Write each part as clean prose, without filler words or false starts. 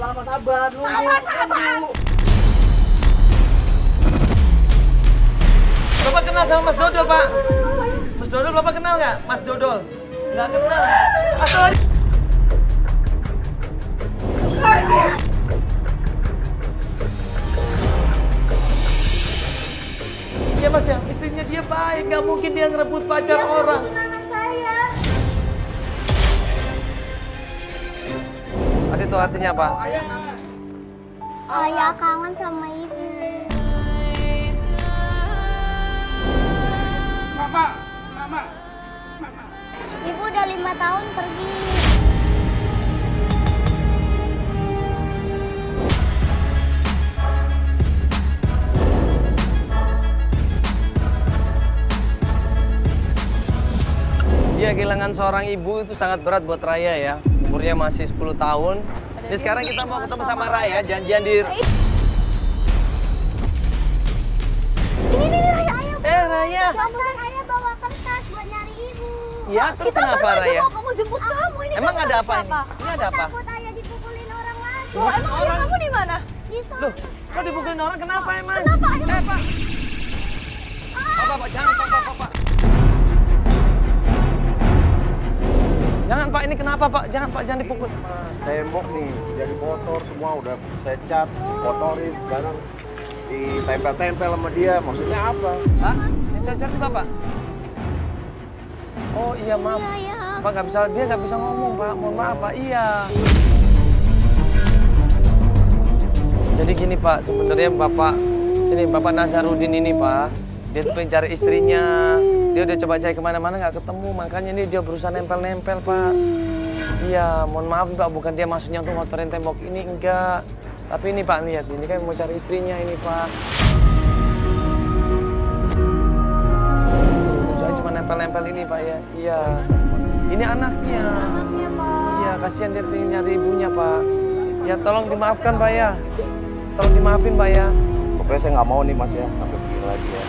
lama sabar, nunggu. Sabar. Bapak kenal sama Mas Dodol, Pak? Mas Dodol, Bapak kenal nggak? Mas Dodol? Nggak kenal. Asal. Iya Mas ya, istrinya dia baik, nggak mungkin dia ngerebut pacar orang. Ada itu artinya apa? Ayah kangen sama ibu. Mama. Ibu udah 5 tahun pergi. Iya, kehilangan seorang ibu itu sangat berat buat Raya ya. Umurnya masih 10 tahun. Jadi sekarang kita mau ketemu sama Raya, janjian di... Ini Raya, ayo. Raya. Jangan ayah bawa kertas buat nyari ibu. Iya, terus kenapa Raya? Mau jemput kamu ini. Emang kan ada apa siapa? ini? Ini ada apa? Takut ayah dipukulin orang lagi. Loh, emang ayah kamu di mana? Di sana. Loh, kok dipukulin orang? Kenapa emang? Kenapa ayah? Pak. Pak, jangan Pak. Jangan Pak, ini kenapa Pak? Jangan Pak, jangan dipukul. Tembok nih, jadi kotor semua udah saya cat, kotorin sekarang ditempel-tempel sama dia. Maksudnya apa? Hah? Yang cacat itu Bapak? Oh iya, maaf. Iya. Pak dia nggak bisa ngomong Pak. Mohon maaf Pak. Iya. Jadi gini Pak, sebenarnya Bapak Nazarudin ini Pak, dia tuh pengen cari istrinya. Dia udah coba cari kemana-mana nggak ketemu, makanya ini dia berusaha nempel-nempel Pak. Iya, mohon maaf Pak, bukan dia maksudnya untuk ngotorin tembok ini, enggak. Tapi ini Pak, lihat, ini kan mau cari istrinya ini Pak. Saya cuma nempel-nempel ini Pak ya, iya. Ini anaknya. Anaknya, Pak. Iya, kasihan dia pengen nyari ibunya Pak. Ya tolong dimaafkan Pak ya. Tolong dimaafin Pak ya. Pokoknya saya nggak mau nih Mas ya, sampai begini lagi ya.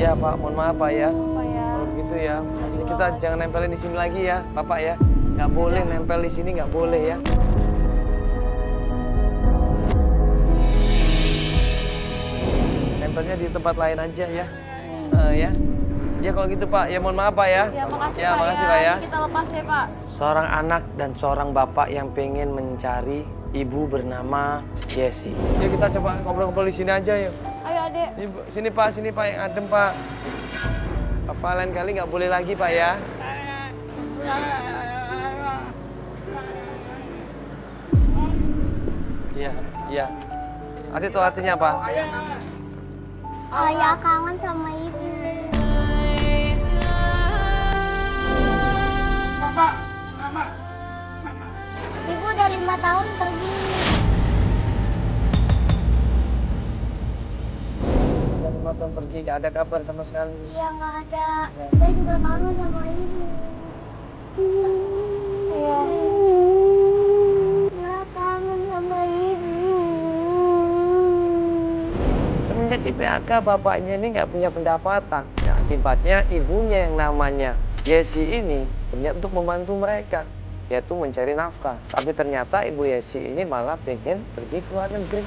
Iya Pak, mohon maaf Pak ya. Apa ya? Kalau begitu ya, masih kita jangan nempelin di sini lagi ya, Bapak ya. Nggak boleh nempel di sini, nggak boleh ya. Nempelnya di tempat lain aja ya. Ya. Ya kalau gitu Pak, ya mohon maaf Pak ya. Ya makasih Ya, Pak makasih ya. Pak ya. Kita lepas deh Pak. Seorang anak dan seorang bapak yang pengen mencari ibu bernama Yesi. Ya kita coba ngobrol-ngobrol di sini aja yuk. Ayo adek. Ibu, sini Pak yang adem Pak. Papa lain kali nggak boleh lagi Pak ya. Iya. Ada itu artinya apa? Ayah kangen sama ibu. Ibu udah 5 tahun pergi. Udah 5 tahun pergi, nggak ada kabar sama sekali. Iya nggak ada. Saya juga kangen sama ibu. Iya. Saya kangen sama ibu. Semenjak di PHK, bapaknya ini nggak punya pendapatan. Ya, akibatnya ibunya yang namanya Yesi ini berniat untuk membantu mereka, yaitu mencari nafkah. Tapi ternyata ibu Yesi ini malah pengen pergi ke luar negeri.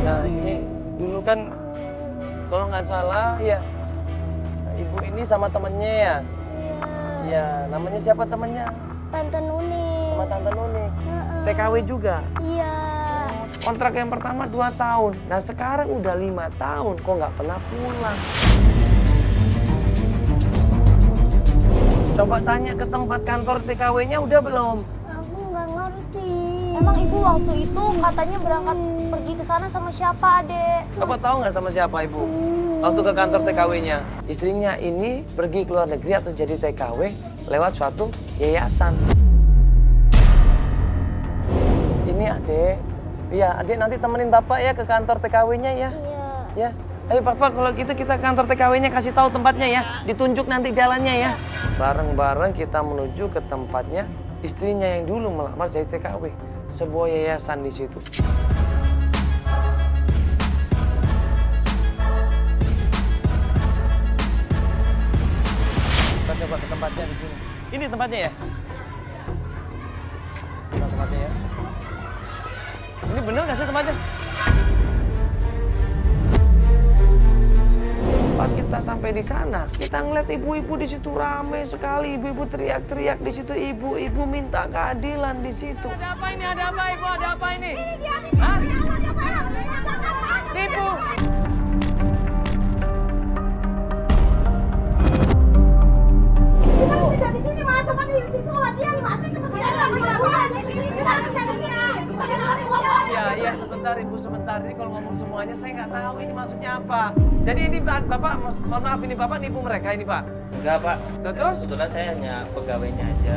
Nah ini dulu kan kalau nggak salah ya ibu ini sama temennya ya. Ya namanya siapa temennya? Tante Nuni. Sama Tante Nuni. Heeh. TKW juga. Iya. Kontrak yang pertama 2 tahun. Nah sekarang udah 5 tahun kok nggak pernah pulang. Coba tanya ke tempat kantor TKW-nya udah belum? Aku nggak ngerti. Emang ibu waktu itu katanya berangkat pergi ke sana sama siapa adek? Bapak tahu nggak sama siapa ibu? Waktu ke kantor TKW-nya, istrinya ini pergi ke luar negeri atau jadi TKW lewat suatu yayasan. Ini adek, iya adek nanti temenin bapak ya ke kantor TKW-nya ya. Iya. Ya, ayo bapak kalau gitu kita ke kantor TKW-nya kasih tahu tempatnya ya, ditunjuk nanti jalannya ya. Bareng-bareng kita menuju ke tempatnya istrinya yang dulu melamar jadi TKW, sebuah yayasan di situ. Kita coba ke tempatnya di sini. Ini tempatnya ya? Tempatnya ya. Ini bener nggak sih tempatnya? Pas kita sampai di sana, kita ngeliat ibu-ibu di situ rame sekali. Ibu-ibu teriak-teriak di situ. Ibu-ibu minta keadilan di situ. Ada apa ini? Ada apa ibu? Ada apa ini? Hah? Ibu. Iya sebentar ibu sebentar. Ini kalau ngomong semuanya saya nggak tahu ini maksudnya apa. Jadi ini bapak, mohon maaf ini bapak nipu mereka ini pak? Enggak pak. Nah, terus? Sebetulnya saya hanya pegawainya aja.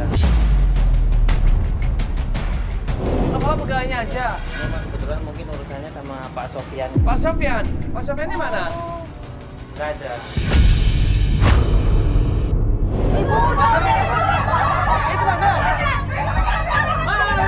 Apa pegawainya aja? Ya, Pak, kebetulan mungkin urusannya sama Pak Sofian. Pak Sofyan? Pak Sofyan ini mana? Enggak ada. Ibu, Pak Sofyan? Itu Pak Sofyan? Mana?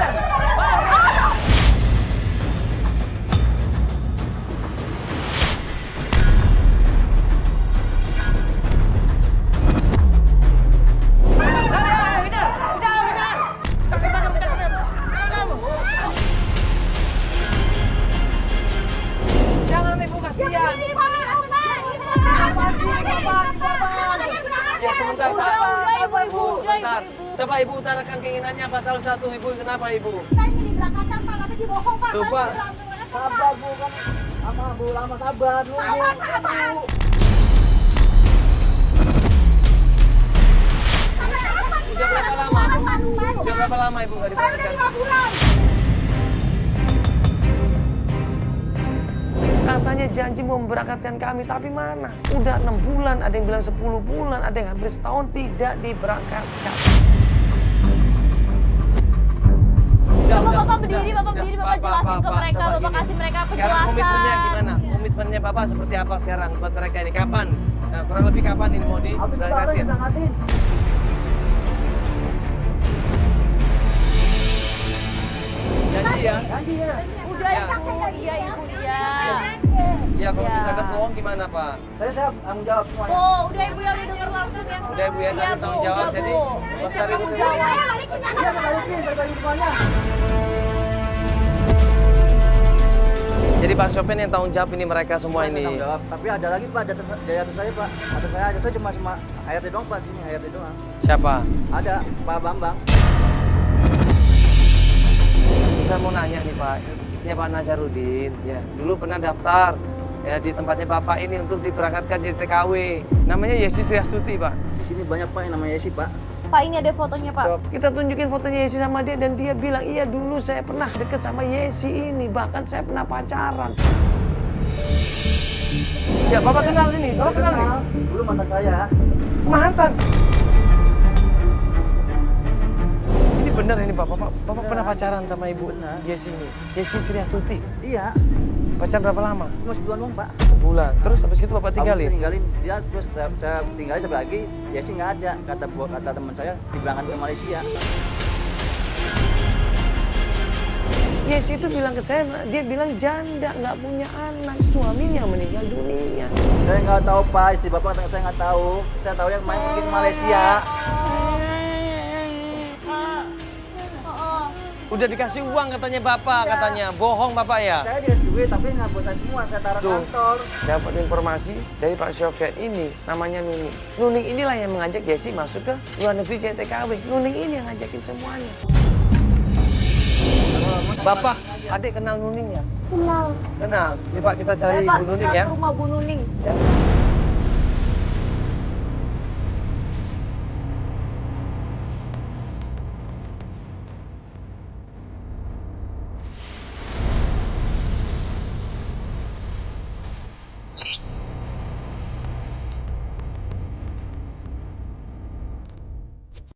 Jangan ibu kasihan. Ya sebentar Pak. Ibu. Sebentar. Coba ibu utarakan keinginannya pasal 1 ibu. Kenapa ibu? Kita ingin diberangkatkan Pak, tapi dibohong Pak. Tuh, Pak. Sabar Bu, kan lama Bu, lama sabar. Sabar. Udah berapa lama? Udah berapa lama ibu nggak Saya udah diberangkatkan? 5 bulan. Katanya janji mau memberangkatkan kami, tapi mana? Udah 6 bulan, ada yang bilang 10 bulan, ada yang hampir setahun tidak diberangkatkan. Bapak berdiri, Bapak jelasin ke mereka, coba Bapak gini. kasih mereka Sekarang penjelasan. komitmennya gimana? Komitmennya Bapak seperti apa sekarang buat mereka ini? Kapan? Nah, kurang lebih kapan ini mau diberangkatin? Janji ya? Udah Ya. Ibu, iya Ibu, iya. Ya kalau Ya. misalkan bohong gimana Pak? Saya tanggung jawab semuanya. Tuh, udah Ibu ya, udah denger langsung ya. Udah Ibu ya, Iya, tanggung Bu, jawab. udah, Jadi Bu. pas Siapa hari tanggung itu- jawab? Iya, saya balikin semuanya. Jadi Pak Sofyan yang tanggung jawab ini mereka semua Saya ini. tanggung jawab. Tapi ada lagi Pak, di atas saya Pak. Atas saya cuma ART doang Pak, sini ART doang. Siapa? Ada Pak Bambang. Saya mau nanya nih Pak, istrinya Pak Nazarudin, ya dulu pernah daftar ya di tempatnya Bapak ini untuk diberangkatkan jadi TKW. Namanya Yesi Triastuti Pak. Di sini banyak Pak yang namanya Yesi Pak. Pak, ini ada fotonya, Pak. Coba kita tunjukin fotonya Yesi sama dia dan dia bilang iya dulu saya pernah deket sama Yesi ini, bahkan saya pernah pacaran. Ya Bapak kenal ini, Bapak kenal ini. Dulu mantan saya. Mantan. Ini benar ini Pak, Bapak pernah pacaran sama Ibu Benar. Yesi ini. Yesi Triastuti. Iya, Pacaran berapa lama? cuma sebulan doang Pak. Sebulan. Terus habis itu Bapak tinggalin? Tinggalin dia, terus saya tinggalin sampai lagi. Yesi nggak ada. Kata teman saya diberangkatkan ke Malaysia. Yesi itu bilang ke saya, dia bilang janda, nggak punya anak, suaminya meninggal dunia. Saya nggak tahu Pak, istri Bapak saya nggak tahu. Saya tahu yang main mungkin Malaysia. Udah dikasih uang katanya Bapak, katanya. Bohong Bapak ya? Saya dikasih duit tapi nggak buat saya semua. Saya taruh Tuh. kantor. Dapat informasi dari Pak Sofyan ini, namanya Nuning. Nuning inilah yang mengajak Yesi masuk ke luar negeri JTKW. Nuning ini yang ngajakin semuanya. Bapak, adik kenal Nuning ya? Kenal. Kenal. Ini Pak kita cari Pak, Bu Nuning kita ya. ke rumah Bu Nuning. Ya.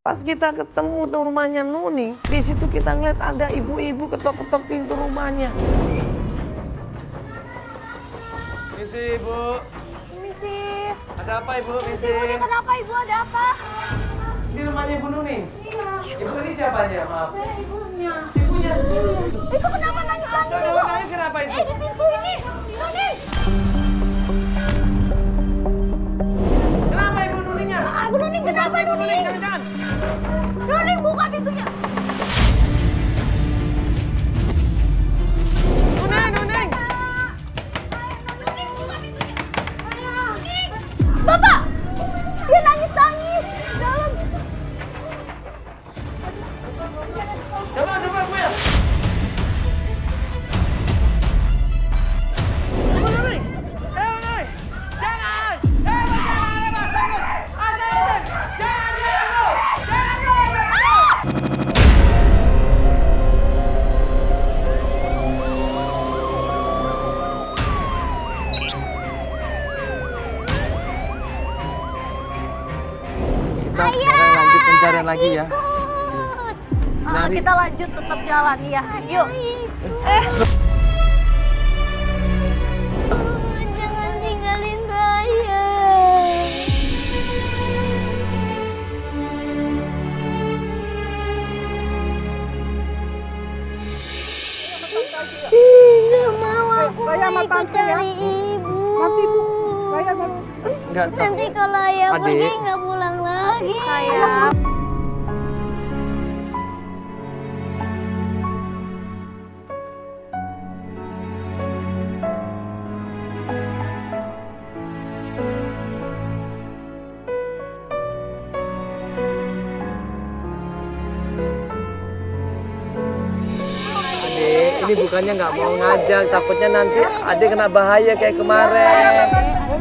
Pas kita ketemu tuh rumahnya Nuning, di situ kita ngeliat ada ibu-ibu ketok-ketok pintu rumahnya. Misi, Ibu. Misi. Ada apa, Ibu? Misi. Ibu, ini kenapa Ibu? Ada apa? Ini rumahnya Ibu Nuning. Iya. Ibu ini siapanya? Maaf. Saya ibunya. Ibunya. Itu kenapa nangis-nangis, Coba Ibu? nangis kenapa itu? Di pintu ini. Nuning. Kenapa Ibu Nuningnya? Bu Nuning, kenapa Ibu Nuning, Nuning? jangan. Nuning, buka pintunya. Nuning, Nuning. Nuning, buka pintunya. Nuning. Bapak, dia nangis-nangis di dalam. Coba, Bu ya. Nuning. Nuning. Jangan. Kita sekarang lanjut pencarian lagi ya. Nari. Kita lanjut tetap jalan ya. Yuk. Jangan tinggalin Raya. Gak mau aku mau ikut cari ibu. Mati Bu. Raya mati. Enggak. Nanti kalau ayah Adik. pergi nggak pulang lagi. Sayang. Adek, ini bukannya nggak mau ngajak, takutnya nanti adek kena bahaya kayak kemarin.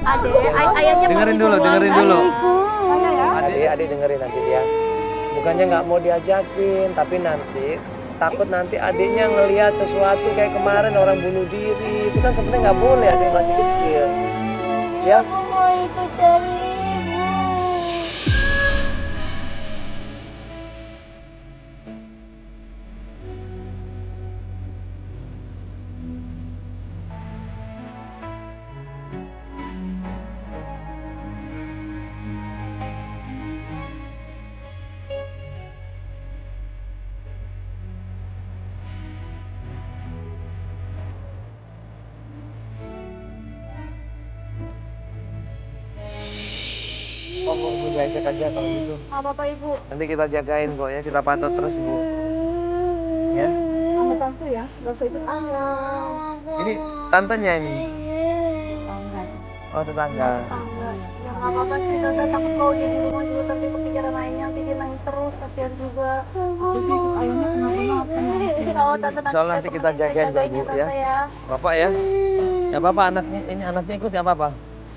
Adek, ayahnya Dengerin pasti dulu, pulang. dengerin dulu. Raya ya. Adik dengerin nanti dia. Bukannya nggak mau diajakin, tapi nanti takut nanti adiknya ngelihat sesuatu kayak kemarin orang bunuh diri. Itu kan sebenarnya nggak boleh, adik masih kecil. Ya, Aku mau ikut cari ibu. oh Bu diajak aja kalau gitu. Apa-apa Ibu. Nanti kita jagain kok ya, kita pantau terus Bu. Ya. Sama tante ya. Gak usah ikut. Ini tantenya ini. Oh tetangga. Ya nggak apa-apa sih, Tante takut kalau dia di rumah juga tapi kepikiran ayahnya, nanti dia nangis terus, kasihan juga. Ayahnya kenapa-napa. Kalau Tante Soalnya nanti kita jagain kok, Bu, Tante ya. Bapak ya. Ya Bapak anaknya, ini anaknya ikut ya Bapak.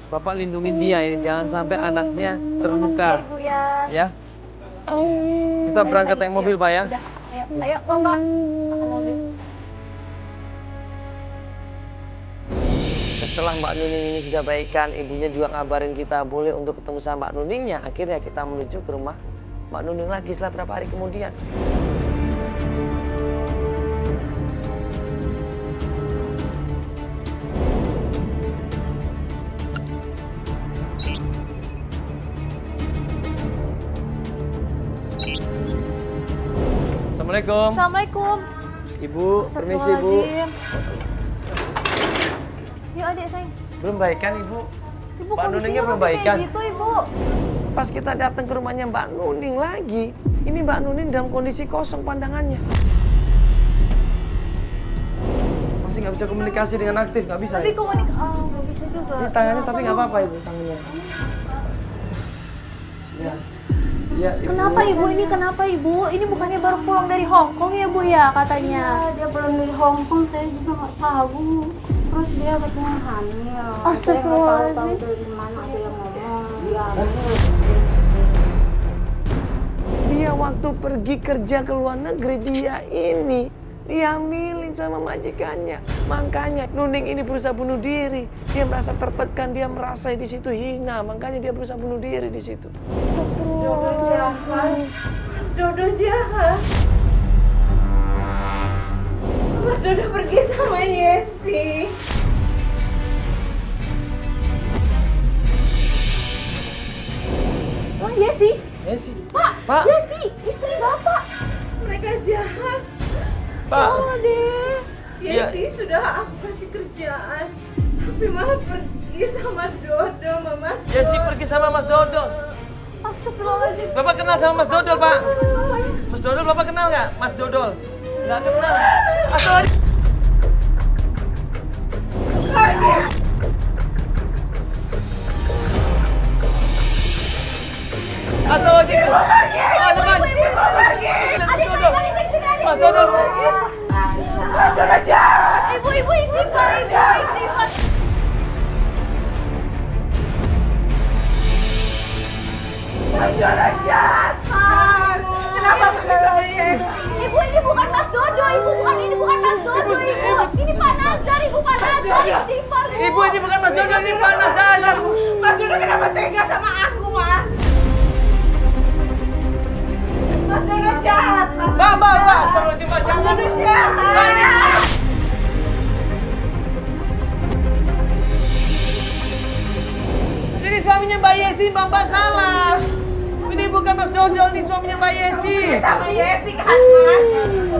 Bapak lindungin dia ini, jangan sampai anaknya terluka. Ibu ya. Ya. Kita berangkat naik mobil Pak ya. Udah, ayo Bapak. Ke mobil. Setelah Mbak Nuning ini sudah baikan, ibunya juga ngabarin kita boleh untuk ketemu sama Mbak Nuningnya. Akhirnya kita menuju ke rumah Mbak Nuning lagi setelah beberapa hari kemudian. Assalamualaikum. Assalamualaikum. Ibu, permisi Bu. Yuk adik sayang. Belum baikan Ibu. Ibu Mbak kondisinya Nuningnya belum masih kayak baikan. gitu Ibu. Pas kita datang ke rumahnya Mbak Nuning lagi, ini Mbak Nuning dalam kondisi kosong pandangannya. Masih nggak bisa komunikasi dengan aktif, nggak bisa. Tapi Ya? nggak bisa juga. Ini tangannya tapi nggak apa-apa Ibu, tangannya. Ya. Ya, Ibu. Kenapa Ibu ini? Kenapa Ibu? Ini bukannya baru pulang dari Hong Kong ya Bu ya katanya? Dia pulang dari Hong Kong, saya juga nggak tahu. Terus dia katanya hamil. Astagfirullahaladzim. Saya nggak tahu dari mana ada yang ngomong. Dia Dia waktu pergi kerja ke luar negeri, dia ini dihamilin sama majikannya. Makanya Nuning ini berusaha bunuh diri. Dia merasa tertekan, dia merasa di situ hina. Makanya dia berusaha bunuh diri di situ. Dodo jahat. Mas Dodo jahat. Mas Dodo pergi sama Yesi. Oh Yesi? Yesi. Pak, Pak. Yesi, istri Bapak. Mereka jahat. Pak. Oh deh. Iya. Yesi sudah aku kasih kerjaan. Tapi malah pergi sama Dodo, Mas. Yesi pergi sama Mas Dodo. Astagfirullahaladzim. Bapak kenal sama Mas Dodol, Pak? Mas Dodol, Bapak kenal nggak? Mas Dodol? Nggak kenal. Asal Mas Dodol. Ibu istighfar, ibu istighfar. Ibu, ini bukan Mas Dodo, ibu bukan ini bukan Mas Dodo, ibu. Ini Pak Nazar, ibu Pak Nazar, istighfar. Ibu, ini bukan Mas Dodol, ini Pak Nazar. Mas Dodo kenapa tega sama aku, Mas? Mas Dodo jahat, Mas. Mbak, terus coba Mas jangan. Dodo jahat. Ini suaminya Mbak Yesi, Mbak salah. Ini bukan Mas Dodol, ini suaminya Mbak Yesi. Sama Yesi kan, Mas?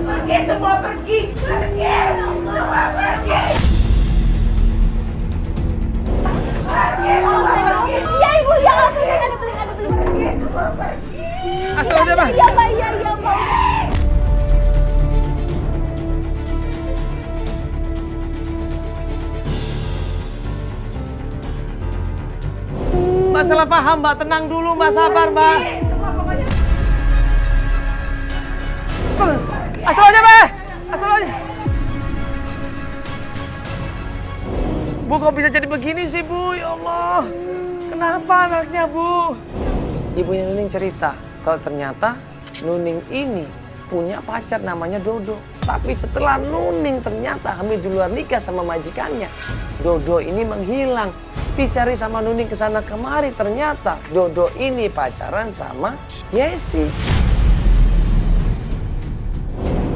Pergi semua, pergi. Pergi. Semua pergi. Pergi, semua pergi. Iya ibu, ya ada beli. Pergi, semua pergi. Asal aja, Pak. Iya Pak, iya Pak. Mbak salah paham, Mbak. Tenang dulu, Mbak. Sabar, Mbak. Asal aja, Mbak. Asal aja. Bu, kok bisa jadi begini sih, Bu? Ya Allah. Kenapa anaknya, Bu? Ibunya Nuning cerita, kalau ternyata Nuning ini punya pacar namanya Dodo. Tapi setelah Nuning ternyata hamil di luar nikah sama majikannya, Dodo ini menghilang. Dicari sama Nuning kesana kemari, ternyata Dodo ini pacaran sama Yesi.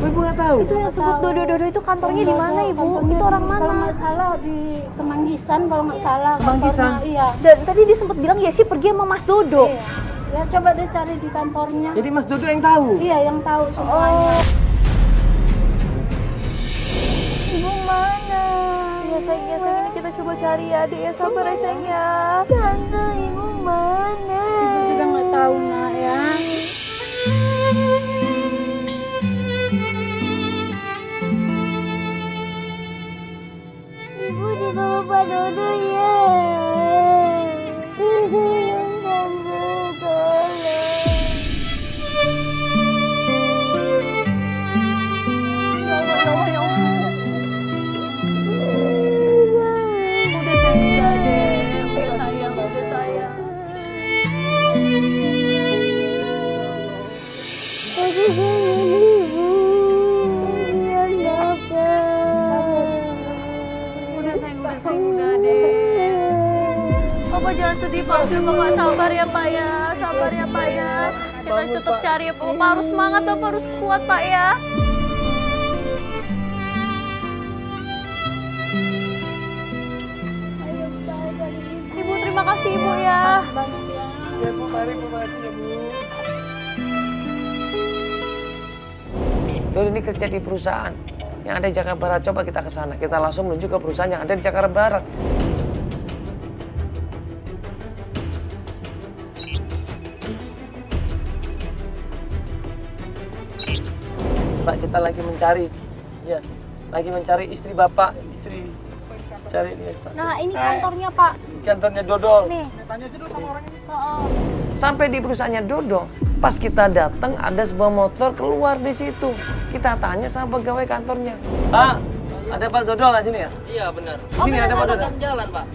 Ibu nggak tahu. Itu yang sebut Dodo itu kantornya di mana ibu? Itu orang mana? Kalau nggak salah di Kemanggisan, kalau nggak salah. Kemanggisan? Kantornya, iya. Dan tadi dia sempat bilang Yesi pergi sama Mas Dodo. Iya. Ya coba deh cari di kantornya. Jadi Mas Dodo yang tahu. Iya, yang tahu semuanya. Ibu mana? Ya sayang, ini kita coba cari ya adik ya, sabar ya sayang ya. Tante, ibu mana? Ibu juga nggak tahu, nak ya. Ibu dibawa Pak Dodo ya. Tolong tante, tolong. Ya Allah, ya Allah. Udah sayang, udah sayang. Aku sayang ibu. Biar dapat. Udah deh. Papa jangan sedih Pak, udah Bapak sabar ya Pak ya. Sabar ya Pak ya. Kita tetap cari ya Pak. Bapak harus semangat, Bapak harus kuat Pak ya. Ibu terima kasih Ibu ya. Ya Bu, mari Bu, makasih ya Bu. Dodo ini kerja di perusahaan yang ada di Jakarta Barat. Coba kita ke sana. Kita langsung menuju ke perusahaan yang ada di Jakarta Barat. Mbak, kita lagi mencari. Ya, lagi mencari istri Bapak, istri. Cari dia. Nah ini kantornya Pak. Kantornya Dodol. Nih. Sampai di perusahaannya Dodo, pas kita datang ada sebuah motor keluar di situ. Kita tanya sama pegawai kantornya. Pak, ada Pak Dodol nggak sini ya? Iya benar. Sini ada Pak Dodol. Jalan Pak.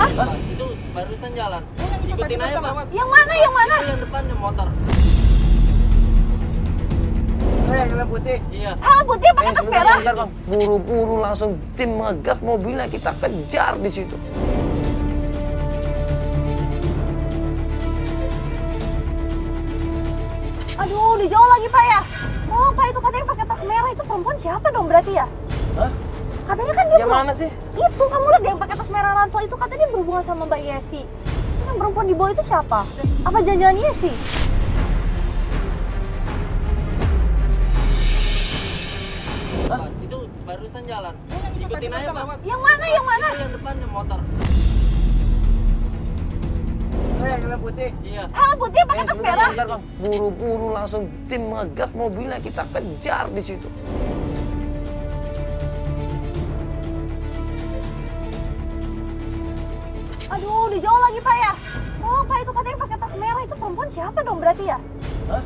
Hah? Itu barusan jalan. Ikutin aja Pak. Yang mana? Yang mana? Yang depannya motor. Yang putih. Iya. Helm putih pakai tas merah. Sebentar, Bang. Buru-buru langsung tim ngegas mobilnya, kita kejar di situ. Aduh, udah jauh lagi Pak ya. Oh Pak, itu katanya pakai tas merah, itu perempuan siapa dong berarti ya? Hah? Katanya kan dia Yang mana sih? Itu, kamu lihat yang pakai tas merah ransel itu katanya dia berhubungan sama Mbak Yesi. Terus yang perempuan di bawah itu siapa? Apa jangan-jangan Yesi? Itu barusan jalan. Ikutin aja Pak. Yang mana? Yang mana? Yang depannya motor. helm putih. Iya. Helm putih pakai tas merah. Sebentar, Bang. Buru-buru langsung tim ngegas mobilnya kita kejar di situ. Aduh, udah jauh lagi Pak ya. Oh Pak, itu katanya pakai tas merah, itu perempuan siapa dong berarti ya? Hah?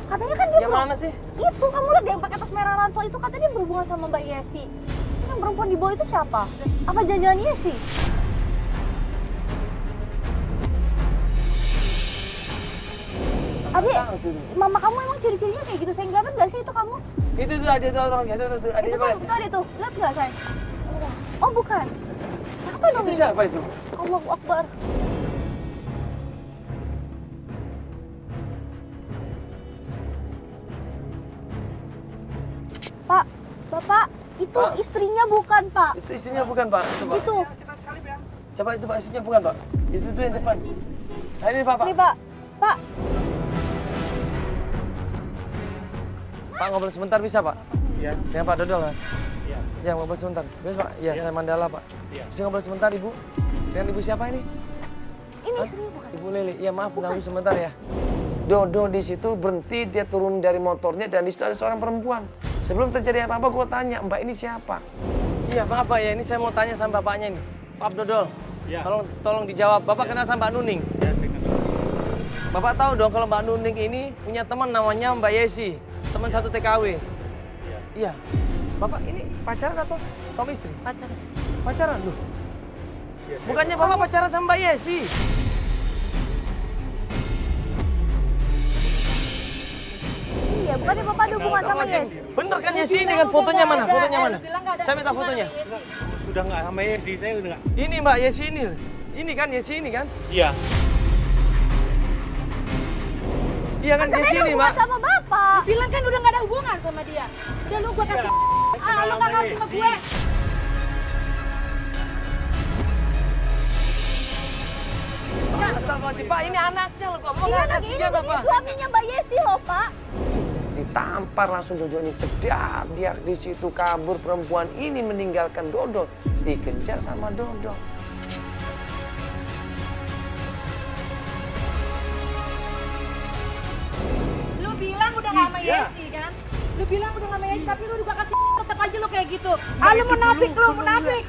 Katanya kan dia Yang mana sih? Itu, kamu lihat yang pakai tas merah ransel itu katanya dia berhubungan sama Mbak Yesi. Yang perempuan di bawah itu siapa? Apa jangan-jangan Yesi? Adik, Tahu tuh. mama kamu emang ciri-cirinya kayak gitu, saya ngeliatin nggak sih itu kamu? Itu tuh ada tuh orangnya, itu ada Itu siapa? tuh, itu ada tuh, lihat nggak saya? Oh bukan. Apa dong Itu ini? siapa itu? Allahu Akbar. Pak, Bapak, itu Pak. istrinya bukan Pak. Itu istrinya bukan, Pak. Coba. Itu, Coba itu Pak, istrinya bukan, Pak. Itu tuh yang depan. Nah, ini Pak. ini Pak. Pak, Pak ngobrol sebentar bisa, Pak? Iya. Dengan Pak Dodol kan? Iya. Ya, ngobrol sebentar. Bisa, Pak? Ya, saya Mandala, Pak. Iya. Bisa ngobrol sebentar, Ibu? Dengan Ibu siapa ini? ini Hah? istrinya bukan. Ibu Lili. Ya, maaf ganggu sebentar ya. Dodo di situ berhenti, dia turun dari motornya dan di situ ada seorang perempuan. Sebelum terjadi apa-apa, gue tanya, Mbak ini siapa? Iya, Pak apa ya? Ini saya mau tanya sama bapaknya ini. Pak Dodol. Iya. Tolong dijawab. Bapak kenal sama Mbak Nuning? Ya, saya kenal. Bapak tahu dong kalau Mbak Nuning ini punya teman namanya Mbak Yesi, teman satu TKW. Iya. Iya. Bapak ini pacaran atau suami istri? Pacarnya. Pacaran loh. Iya, saya Bukannya Bapak pacaran sama Mbak Yesi? Iya, bukannya Bapak ada hubungan sama Yesi? Bener kan Yesi ini kan fotonya mana? Fotonya mana? Saya minta fotonya. sudah nggak sama Yesi, saya udah nggak. Ini Mbak Yesi ini. Ini kan Yesi ini kan? Iya. Iya kan Yesi Katanya ada ini, hubungan Mbak. sama Bapak. Bilang kan udah gak ada hubungan sama dia. Udah lu gua kasih. Ah, lu gak ngerti sama gue. Astagfirullahaladzim, Pak, ini anaknya loh, Pak. Bapak Iya, nggak anak ini kasihan, Bapak. suaminya Mbak Yesi loh, Pak. Ditampar langsung Dodo ini cedar. Dia di situ kabur, perempuan ini meninggalkan Dodo. Dikejar sama Dodo. Lu bilang udah gak sama Yesi kan? Lu bilang udah gak sama Yesi, tapi lu juga kasih tetap aja lu kayak gitu. Ah, lu munafik, lu munafik.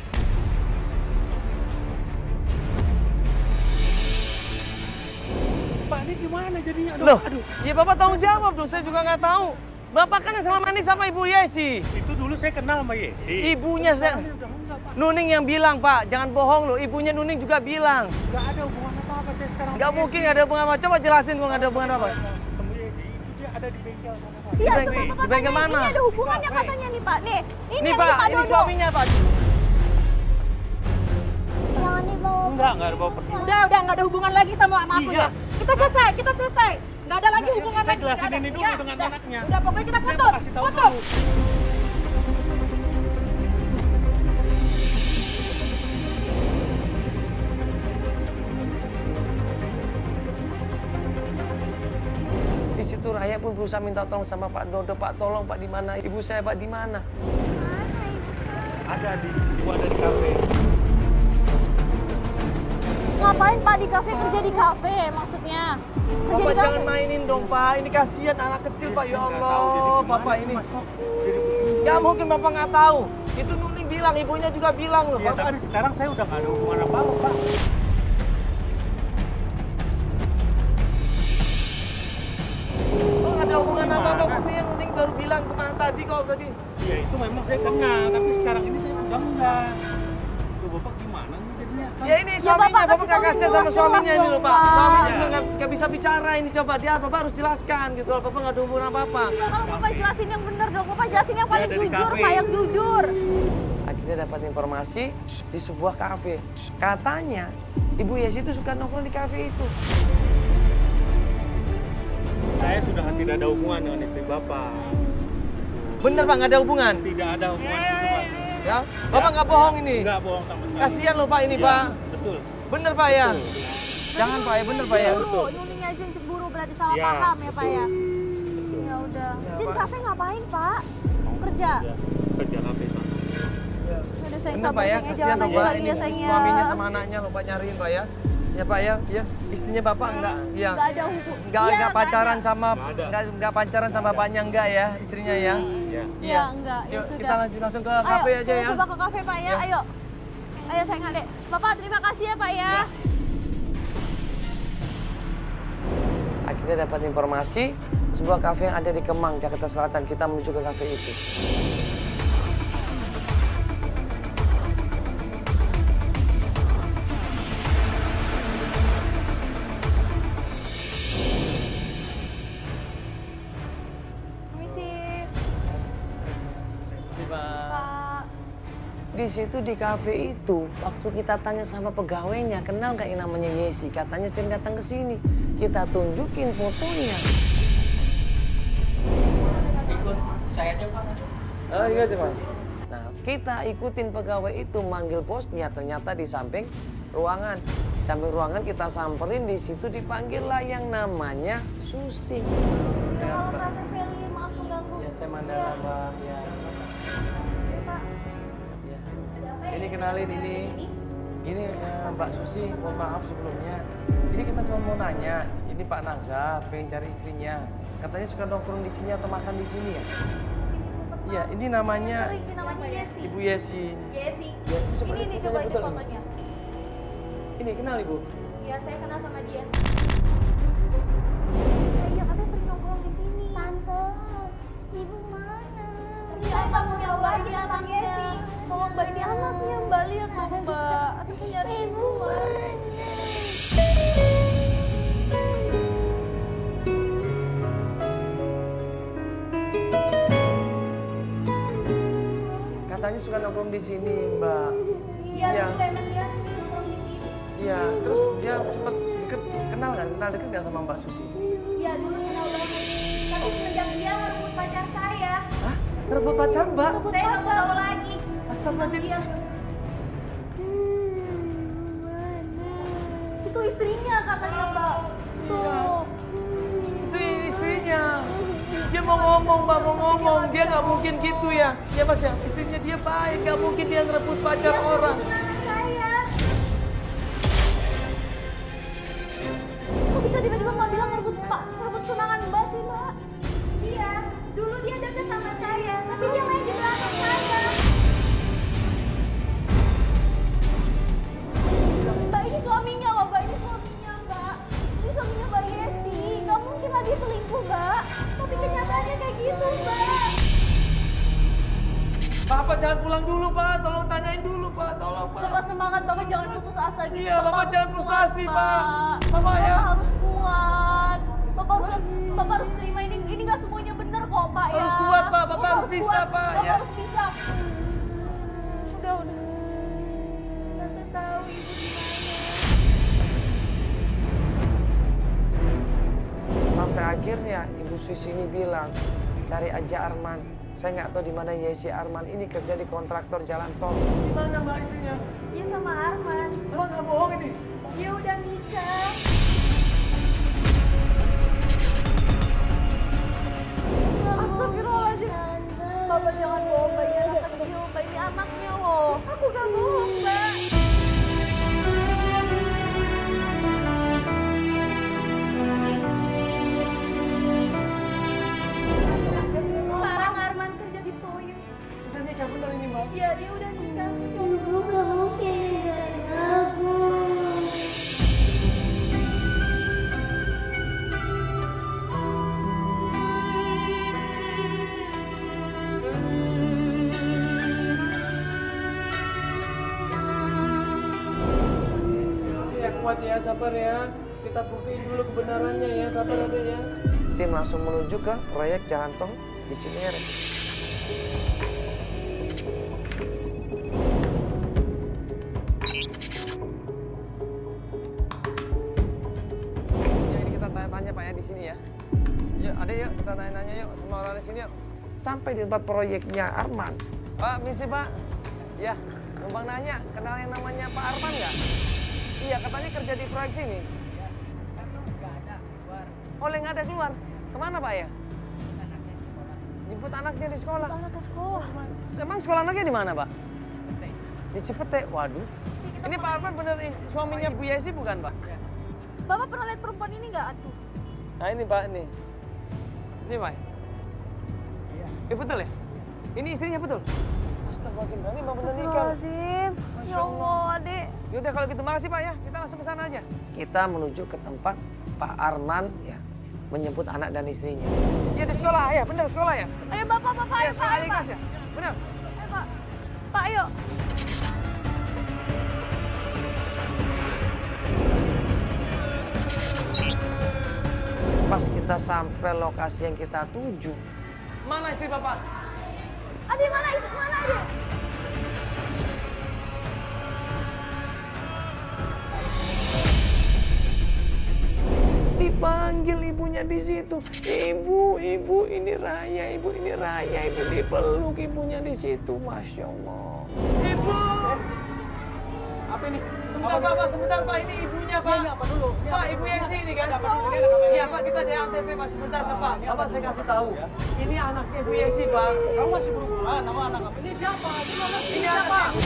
Pak, ini gimana jadinya? Aduh, Loh, aduh. ya Bapak tanggung jawab dong, saya juga nggak tahu. Bapak kan yang selama ini sama Ibu Yesi. Itu dulu saya kenal sama Yesi. Ibunya saya, Udah enggak, Pak. Nuning yang bilang, Pak. Jangan bohong loh, ibunya Nuning juga bilang. Nggak ada hubungan apa-apa saya sekarang. Nggak mungkin nggak ada hubungan apa. Coba jelasin kok nggak ada hubungan apa. Ketemu Yesi, itu dia ada di bengkel sana, Pak. Iya, bengkel- sama di Bapak bengkel katanya mana? ini ada hubungannya katanya nih, Pak. Nih, ini Nih ada Pak, Pak ini Dodo. suaminya Pak. Jangan dibawa Enggak ada bawa pergi. Udah gak ada hubungan lagi sama aku Iya. ya. Kita selesai. Nggak ada lagi hubungan Saya lagi. jelasin nggak ada. ini dulu Udah, dengan udah. anaknya. Udah, pokoknya kita Saya putus. mau kasih tahu Putus. dulu. Di situ Raya pun berusaha minta tolong sama Pak Dodo. Pak tolong Pak di mana? Ibu saya Pak di mana? Ada di, ibu ada di kafe. Ngapain Pak di kafe, kerja di kafe maksudnya? Kerja Bapak di jangan kafe. mainin dong Pak. Ini kasihan anak kecil Pak. Ya Nggak tahu jadi Allah, gimana Bapak ini. Mas, kok jadi begini? Gak mungkin Bapak nggak tahu. Itu Nuning bilang, ibunya juga bilang loh. Iya, Bapak tapi sekarang saya udah nggak ada hubungan apa-apa, Pak. oh, nggak ada hubungan apa-apa. Buktinya Nuning baru bilang kemana tadi kok tadi. Ya itu memang saya kenal, tapi sekarang ini saya udah enggak. Tuh Bapak gimana nih jadinya? Kan? Ya ini Ya, suaminya, Bapak Bapak kasih nggak tahu kasihan sama jelas suaminya ini dong, loh Pak. Pak. Suaminya juga nggak bisa bicara ini coba. Dia Bapak harus jelaskan gitu loh. Bapak nggak ada hubungan apa-apa. Ya, kalau Bapak jelasin yang bener dong, Bapak jelasin yang paling ada di jujur, kafe. Pak, yang jujur. Akhirnya dapat informasi di sebuah kafe. Katanya Ibu Yesi itu suka nongkrong di kafe itu. Saya sudah tidak ada hubungan dengan istri Bapak. Bener Pak, nggak ada hubungan? Tidak ada hubungan itu, Pak. Ya, Bapak nggak bohong ini. Enggak bohong sama sekali. Kasihan loh Pak ini Iya, Pak. Betul. Bener Pak ya? Jangan Pak ya, bener Pak ya. Cemburu, Nuning aja yang cemburu berarti salah Iya. paham ya, Pak ya? Betul. Ya udah. Ya, Jadi Pak. kafe ngapain, Pak? Kerja. Ya, kerja kafe sana. Udah sayang, Bener sabar Pak ya, sayang, kasihan jangan loh nangis Pak, lagi ini ya sayang ya. suaminya sama anaknya loh Pak nyariin Pak ya. Ya Pak ya, istrinya Bapak enggak, ya. Nggak ada hubungan. Enggak pacaran sama enggak pacaran sama bapaknya enggak ya, istrinya ya. Iya, enggak. Ya Yuk, sudah. kita langsung ke kafe aja kita ya. coba ke kafe Pak ya, Ya. ayo. Ayo sayang adek. Bapak terima kasih ya Pak ya. Akhirnya dapat informasi sebuah kafe yang ada di Kemang, Jakarta Selatan. Kita menuju ke kafe itu. Permisi. Si Pak. Pak. Di situ di kafe itu, waktu kita tanya sama pegawainya, kenal nggak yang namanya Yesi? Katanya sering datang ke sini. Kita tunjukin fotonya. Ikut saya aja Pak. Oh iya coba. Nah, kita ikutin pegawai itu manggil bosnya, ternyata di samping ruangan. Di samping ruangan kita samperin, di situ dipanggil lah yang namanya Susi. Kalau Mbak Feli, maaf mengganggu. Ya saya Mandala Mbak. Ya. Pak. Ya. Ini kenalin ini. Ini Mbak Susi, mohon maaf sebelumnya. Ini kita cuma mau nanya, ini Pak Nazar pengen cari istrinya. Katanya suka nongkrong di sini atau makan di sini ya? Iya, ini namanya Sering sih namanya Yesi. Ibu Yesi. Yesi. Ya, coba Ini lihat coba ini betul. fotonya. Ini kenal Ibu? Iya, saya kenal sama dia. Iya, katanya sering nongkrong di sini. Tante, ibu mana? Iya, anaknya Mbak, ini anaknya. Tolong Mbak, ini anaknya Mbak, lihat dong Mbak. Aduh, nyari ibu Mbak. Katanya suka nongkrong di sini, Mbak. Iya, Iya. dulu emang dia nongkrong di sini. Iya, terus dia sempat deket, kenal deket nggak sama Mbak Susi? Iya, dulu kenal banget. Tapi semenjak dia ngerebut pacar saya, Hah? Rebut pacar, Mbak? saya nggak mau tahu lagi. Astagfirullahaladzim. Iya. Itu istrinya katanya Mbak. Tuh. Itu istrinya. Dia mau ngomong, Mbak, mau ngomong. Dia nggak mungkin gitu ya. Ya, Mas ya, istrinya dia baik. Nggak mungkin dia ngerebut pacar orang. Tunangan saya. Kok bisa tiba-tiba Mbak bilang ngerebut tunangan Mbak sih, Mbak? Iya, dulu dia deket sama saya, tapi dia main di belakang saya. Mbak, ini suaminya loh, Mbak. Ini suaminya, Mbak. Ini suaminya Mbak Yesi. Nggak mungkin lah dia selingkuh, Mbak. Tapi kenyataannya kayak gitu, Mbak. Bapak jangan pulang dulu, Pak. Tolong tanyain dulu, Pak. Tolong, Pak. Bapak semangat, Bapak jangan putus asa gitu. Iya, Bapak harus jangan kuat, frustasi, Pak. Bapak Bapak ya. harus kuat. Bapak harus terima ini nggak semuanya benar kok, Pak ya. Harus kuat, Pak. Bapak harus bisa, kuat. Pak, Bapak ya. harus bisa. Udah. Tante tahu ibu di mana. Sampai akhirnya Ibu Susi ini bilang, cari aja Arman. Saya nggak tahu di mana Yesi Arman ini kerja di kontraktor jalan tol. Di mana Mbak istrinya? Dia sama Arman. Emang nggak bohong ini? Dia udah nikah. Astagfirullahaladzim. Bapak jangan bohong, Mbak. Ini anak kecil, Mbak. Ini anaknya loh. Aku gak bohong, Mbak. Sekarang Arman kerja di proyek. Udah nikah bener ini Mbak? Iya, dia udah nikah. Ibu gak mungkin aku. Ya kuat ya, sabar ya. Kita buktiin dulu kebenarannya ya, sabar ada ya. Tim langsung menuju ke proyek jalan tol di Cinere. Ya ini kita tanya-tanya Pak ya di sini ya. Yuk, ada yuk kita tanya-tanya yuk sama orang di sini yuk. Sampai di tempat proyeknya Arman. Pak, misi Pak. Ya, numpang nanya, kenal yang namanya Pak Arman nggak? Iya, katanya kerja di proyek sini. Ya, kan nggak ada keluar. Oleh nggak ada keluar. Kemana Pak ya? Anaknya di sekolah. Jemput anaknya di sekolah. Anak ke sekolah. Emang sekolah anaknya di mana Pak? TK. Di Cipete, waduh. Ini Pak Arman bener suaminya Bu Yesi bukan, Pak? Bapak pernah lihat perempuan ini nggak? Aduh. Nah ini Pak, ini. Ini Pak. Iya. Betul ya? Ini istrinya betul? Astagfirullahaladzim, ini mau bener nikah. Astagfirullahaladzim. Ya Allah, Adik. Yaudah kalau gitu makasih Pak ya, kita langsung ke sana aja. Kita menuju ke tempat Pak Arman ya menjemput anak dan istrinya. Iya di sekolah ya, benar sekolah ya? Ayo Bapak, Iya ayo Pak, sekolah ayo Pak. Alikas ya, benar. Ayo Pak. Pak, ayo. Pas kita sampai lokasi yang kita tuju, mana istri Bapak? Adik mana? Mana Adik? Dipanggil ibunya di situ. Ibu ini Raya, ibu ini Raya, ibu dipeluk ibunya di situ, masya Allah. Ibu. Apa ini? Sebentar Bapak, sebentar Pak, ini ibunya Pak. Ini apa dulu? Ini Pak, apa Ibu dulu? Yesi ini kan? Ada apa dulu? Ini ada apa Iya dulu? Pak, kita di ANTV Pak, sebentar Pak. ini Bapak apa saya dulu? kasih tahu. Ya. Ini anaknya Ibu Yesi Pak. Kamu masih berhubungan sama anak apa? Ini siapa? Ini Ini siapa? anaknya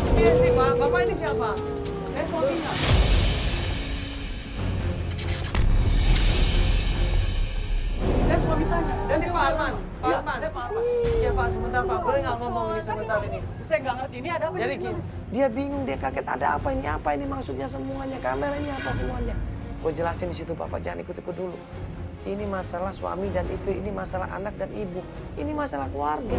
Ibu Yesi Pak, Bapak ini siapa? Suaminya. Dia suami saya. Dan ini Pak Arman. Pak Iya, Arman. saya Pak Arman. Iya Pak, sebentar Pak. Boleh nggak ngomong ini sebentar ini? Saya nggak ngerti ini ada apa? Jadi ini? gini, dia bingung, dia kaget ada apa ini maksudnya semuanya, kamera ini apa semuanya. Gue jelasin di situ Bapak, jangan ikut-ikut dulu. Ini masalah suami dan istri, ini masalah anak dan ibu, ini masalah keluarga.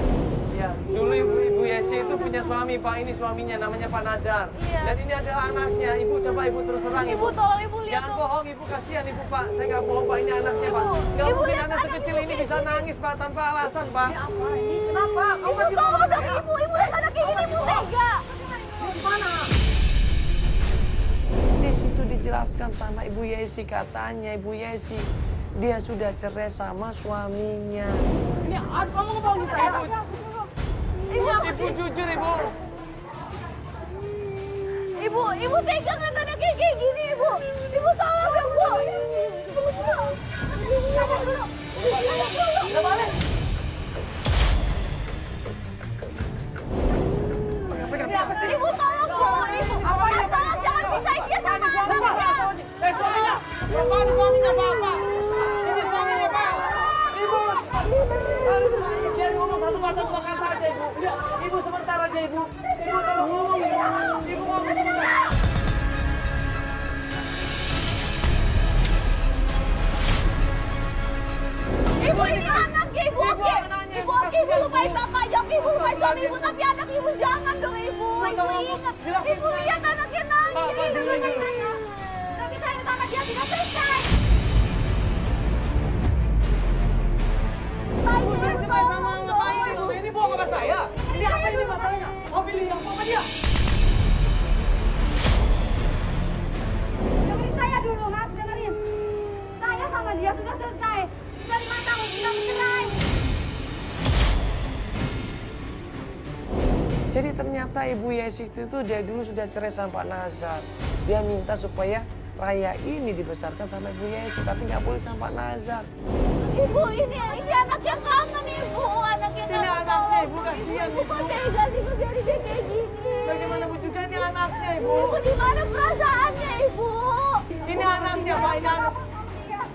Iya, dulu ibu Yesi itu punya suami Pak, ini suaminya namanya Pak Nazar. Iya. Dan ini adalah anaknya, ibu coba ibu terus terang Ibu tolong Ibu lihat Jangan tuh. bohong ibu, kasihan ibu Pak, saya nggak bohong Pak, ini anaknya Pak. Ibu, Nggak Ibu mungkin lihat anak anak sekecil Ibu ini kayak bisa nangis Pak, tanpa alasan Pak. Ini apa ini? Kenapa? Kamu Ibu masih tolong ngomong sama saya? Ibu lihat anak kayak gini, Ibu tega. Ini gimana? Di situ dijelaskan sama Ibu Yesi, katanya Ibu Yesi dia sudah cerai sama suaminya. Ini kamu ngebohongin saya? Ibu jujur Ibu. Ibu tega kan anak kayak gini, Ibu. Ibu tolong dong, Bu. Ibu tolong. Udah balik. Ini apa sih? Ibu tolong, Bu. Ibu. Apa ini? Tolong jangan pisahin dia sama anaknya. Suaminya. Bukan suaminya Bapak. Ini suaminya Pak. Ibu. Jangan ngomong satu kata dua kata aja Ibu. Ibu sebentar aja Ibu. Ibu tolong ngomong Ibu. Ibu ngomong sebentar. Ibu ini anaknya, Ibu. Ibu, Oke. anaknya, Ibu Ibu, oke, Ibu kasihan, lupain Bu. bapaknya. Oke, Ibu lupain suami Ibu, tapi anak Ibu jangan dong, Ibu. Ibu tolong, ingat. jelasin Ibu sekarang. lihat anaknya nangis. Pak, dengerin dulu. Tapi saya sama dia tidak selesai. Saya Cerai sama ngapain Ibu? Ini bohong sama saya. Ini apa ini masalahnya? Mau pilih yang sama dia? Dengerin saya dulu, Mas, dengerin. Saya sama dia sudah selesai. Sudah 5 tahun kita bercerai. Jadi ternyata Ibu Yesi itu dari dulu sudah cerai sama Pak Nazar. Dia minta supaya Raya ini dibesarkan sama Ibu Yesi, tapi nggak boleh sama Pak Nazar. Ibu ini anaknya kangen, Ibu. Anaknya Ini kangen. anaknya, Ibu, kasihan, Ibu kok Ibu. tega sih ngebiarin dia kayak gini. Bagaimana Bu juga ini anaknya Ibu? Ibu di mana perasaannya, Ibu? Ini anaknya Pak,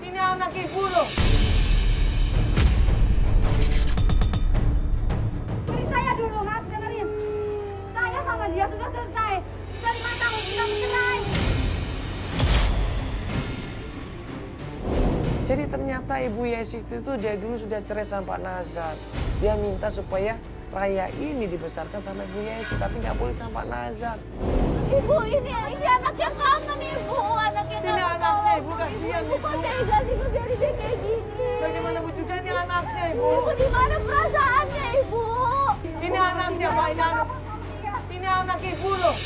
ini anak Ibu loh. Dengerin saya dulu, Mas, dengerin. Saya sama dia sudah selesai. Sudah 5 tahun kita bercerai. Jadi ternyata Ibu Yesi itu dari dulu sudah cerai sama Pak Nazar. Dia minta supaya Raya ini dibesarkan sama Ibu Yesi, tapi nggak boleh sama Pak Nazar. Ibu ini anaknya kangen, Ibu. Anaknya Ini kangen. anaknya, Ibu, kasihan, Ibu kok Ibu. tega sih ngebiarin dia kayak gini. Bagaimana Bu juga ini anaknya Ibu? Ibu di mana perasaannya, Ibu? Ini anaknya Pak, ini anak Ibu loh.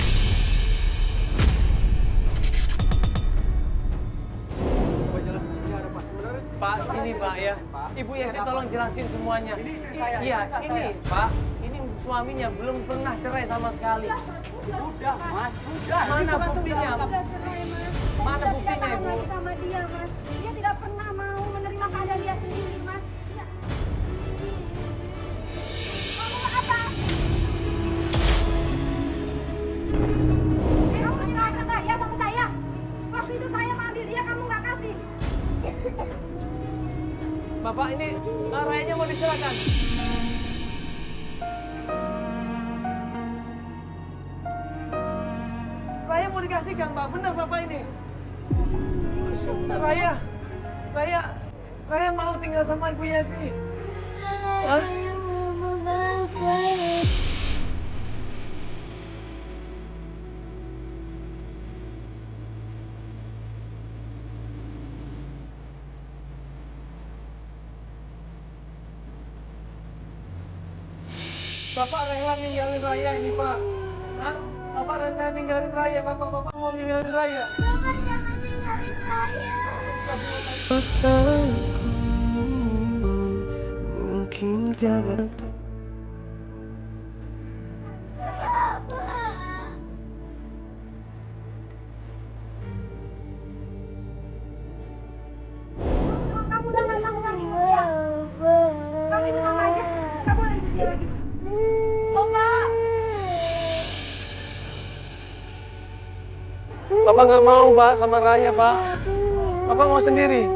Pak, ini Pak ya. Ibu Yesi tolong jelasin semuanya. Ini istri saya, Iya, istri ini saya. Pak, ini suaminya belum pernah cerai sama sekali. Udah, Mas. Udah. Mana Ini bukan buktinya? tunggal. Sudah cerai, Mas. Mana Saya buktinya, tidak tahan Ibu? lagi sama dia, Mas. Dia tidak pernah mau menerima keadaan dia sendiri, Mas. Dia... Bapak ini Rayanya mau diserahkan. Raya mau dikasihkan, Pak. Benar Bapak ini. Raya mau tinggal sama Ibu Yesi. Hah? Bapak rela ninggalin Raya ini, Pak. Hah? Bapak rela ninggalin Raya, Bapak mau ninggalin Raya. Bapak jangan ninggalin saya. Mungkin jangan. Kamu udah nggak melakukan itu ya? Kamu itu sama aja. Kamu boleh sedih lagi. Bapak nggak mau, Pak, sama Raya, Pak. Bapak mau sendiri.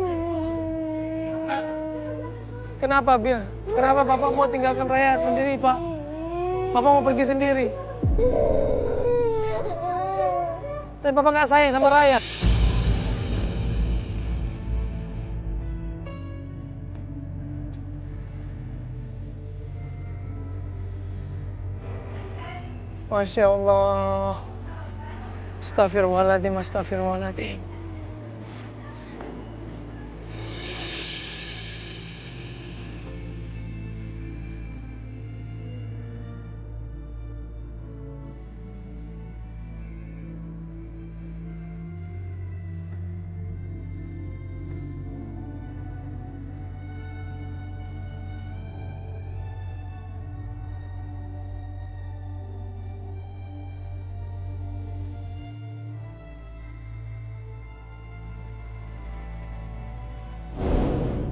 Kenapa, Bil? Kenapa Bapak mau tinggalkan Raya sendiri, Pak? Bapak mau pergi sendiri. Tapi Bapak nggak sayang sama Raya. Masya Allah. Astagfirullahaladzim, astagfirullahaladzim.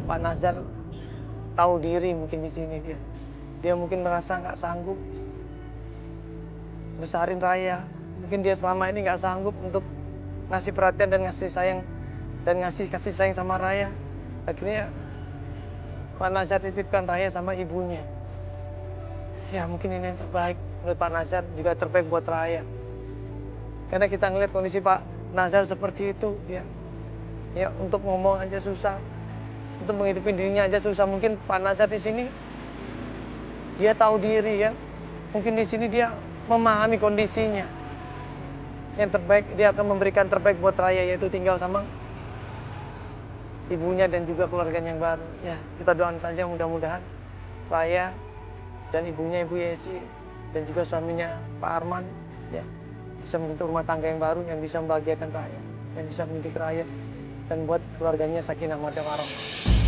Pak Nazar tahu diri mungkin di sini dia. Dia mungkin merasa nggak sanggup besarin Raya. Mungkin dia selama ini nggak sanggup untuk ngasih perhatian dan ngasih sayang dan ngasih kasih sayang sama Raya. Akhirnya Pak Nazar titipkan Raya sama ibunya. Ya mungkin ini yang terbaik menurut Pak Nazar, juga terbaik buat Raya. Karena kita ngeliat kondisi Pak Nazar seperti itu, ya untuk ngomong aja susah. Untuk menghidupi dirinya aja susah. Mungkin Pak Nazar di sini dia tahu diri ya. Mungkin di sini dia memahami kondisinya. Yang terbaik dia akan memberikan terbaik buat Raya, yaitu tinggal sama ibunya dan juga keluarganya yang baru. Ya, kita doakan saja mudah-mudahan Raya dan ibunya Ibu Yesi dan juga suaminya Pak Arman ya bisa membentuk rumah tangga yang baru yang bisa membahagiakan Raya, yang bisa mendidik Raya dan buat keluarganya sakinah mawaddah warahmah.